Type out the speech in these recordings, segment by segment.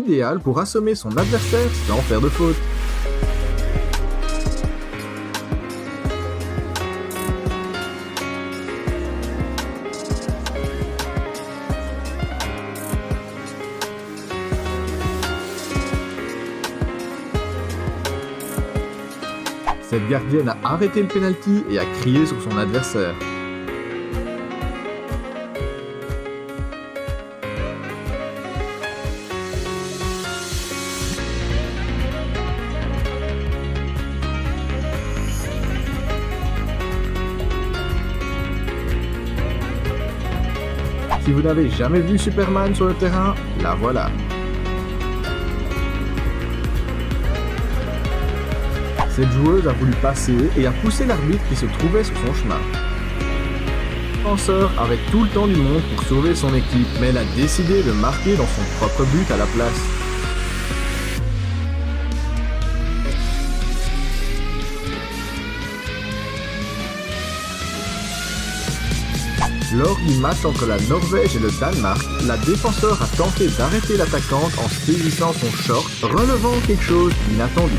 idéal pour assommer son adversaire sans faire de faute. Cette gardienne a arrêté le penalty et a crié sur son adversaire. Si vous n'avez jamais vu Superman sur le terrain, la voilà. Cette joueuse a voulu passer et a poussé l'arbitre qui se trouvait sur son chemin. Le défenseur avait tout le temps du monde pour sauver son équipe, mais elle a décidé de marquer dans son propre but à la place. Lors du match entre la Norvège et le Danemark, la défenseur a tenté d'arrêter l'attaquante en saisissant son short, relevant quelque chose d'inattendu.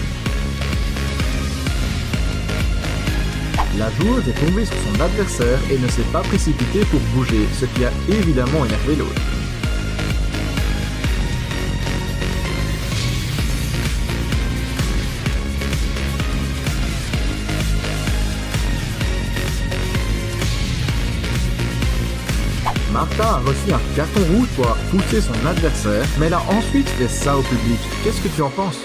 La joueuse est tombée sur son adversaire et ne s'est pas précipitée pour bouger, ce qui a évidemment énervé l'autre. Martha a reçu un carton rouge pour avoir poussé son adversaire, mais elle a ensuite fait ça au public. Qu'est-ce que tu en penses?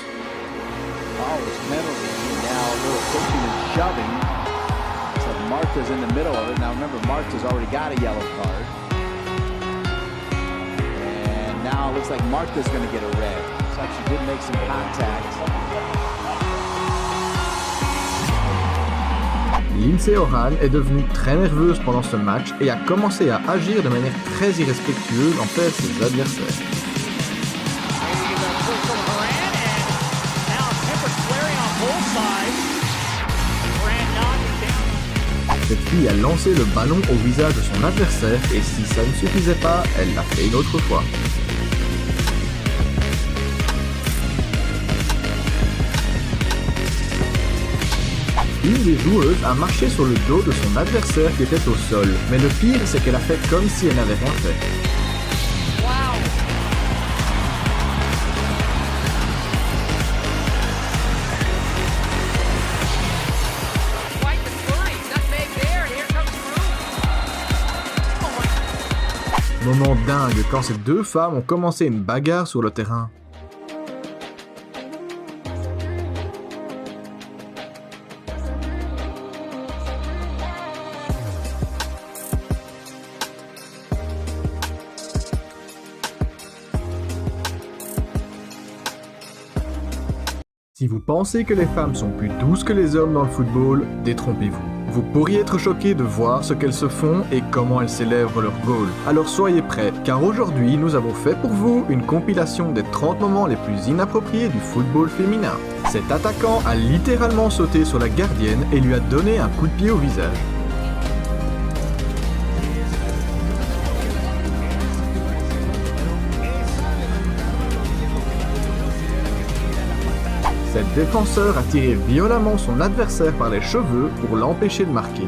Martha's in the middle of it. Now remember, Martha's already got a yellow card. And now it looks like Martha's going to get a red. Looks like she did make some contact. Lindsey Horan est devenue très nerveuse pendant ce match et a commencé à agir de manière très irrespectueuse envers ses adversaires. Cette fille a lancé le ballon au visage de son adversaire et si ça ne suffisait pas, elle l'a fait une autre fois. Une des joueuses a marché sur le dos de son adversaire qui était au sol, mais le pire c'est qu'elle a fait comme si elle n'avait rien fait. Moment dingue quand ces deux femmes ont commencé une bagarre sur le terrain. Si vous pensez que les femmes sont plus douces que les hommes dans le football, détrompez-vous. Vous pourriez être choqué de voir ce qu'elles se font et comment elles célèbrent leur goal. Alors soyez prêts, car aujourd'hui nous avons fait pour vous une compilation des 30 moments les plus inappropriés du football féminin. Cet attaquant a littéralement sauté sur la gardienne et lui a donné un coup de pied au visage. Cette défenseur a tiré violemment son adversaire par les cheveux pour l'empêcher de marquer.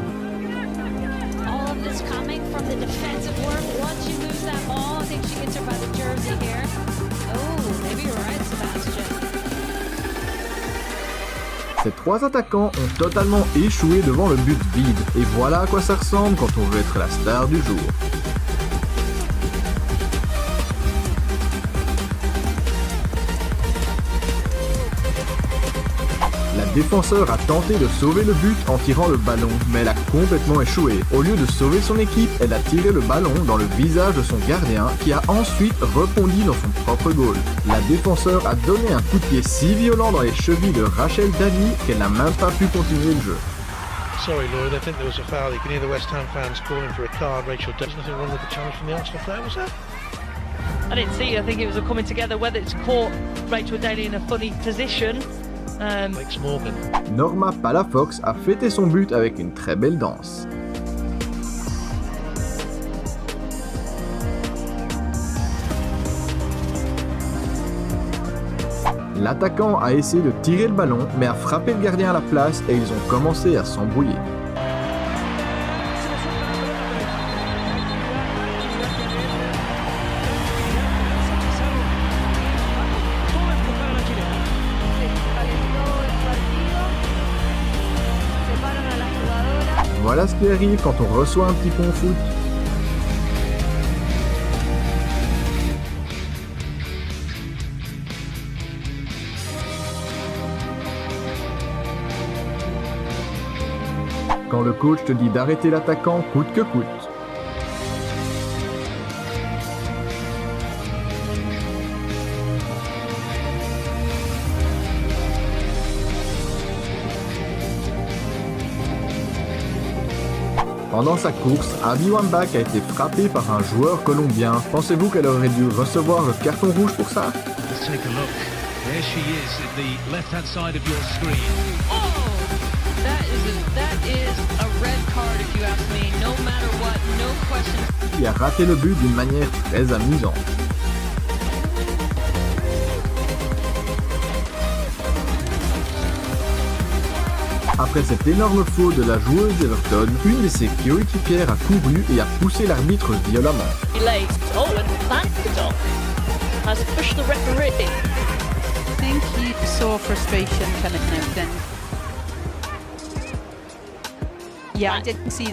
Ces trois attaquants ont totalement échoué devant le but vide, et voilà à quoi ça ressemble quand on veut être la star du jour. La défenseur a tenté de sauver le but en tirant le ballon, mais elle a complètement échoué. Au lieu de sauver son équipe, elle a tiré le ballon dans le visage de son gardien, qui a ensuite rebondi dans son propre goal. La défenseur a donné un coup de pied si violent dans les chevilles de Rachel Daly qu'elle n'a même pas pu continuer le jeu. Sorry Lloyd, I think there was a foul. You can hear the West Ham fans calling for a card. Rachel, there's nothing wrong with the challenge from the Arsenal player, was there? I didn't see it. I think it was a coming together, whether it's caught Rachel Daly in a funny position. Norma Palafox a fêté son but avec une très belle danse. L'attaquant a essayé de tirer le ballon, mais a frappé le gardien à la place et ils ont commencé à s'embrouiller. Voilà ce qui arrive quand on reçoit un petit pont au foot. Quand le coach te dit d'arrêter l'attaquant coûte que coûte. Pendant sa course, Abby Wambach a été frappée par un joueur colombien. Pensez-vous qu'elle aurait dû recevoir le carton rouge pour ça? Let's take a look. There she is in the left-hand side of your screen. Oh, that is a red card if you ask me. No matter what, no question. Il a raté le but d'une manière très amusante. Après cette énorme faute de la joueuse d'Everton, une de ses coéquipières a couru et a poussé l'arbitre violemment. Late. Oh, and Landon has pushed the referee. I think he saw frustration coming out then. Yeah, I didn't see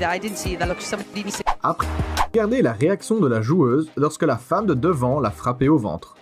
that. Look, somebody needs to... Après, regardez la réaction de la joueuse lorsque la femme de devant l'a frappée au ventre.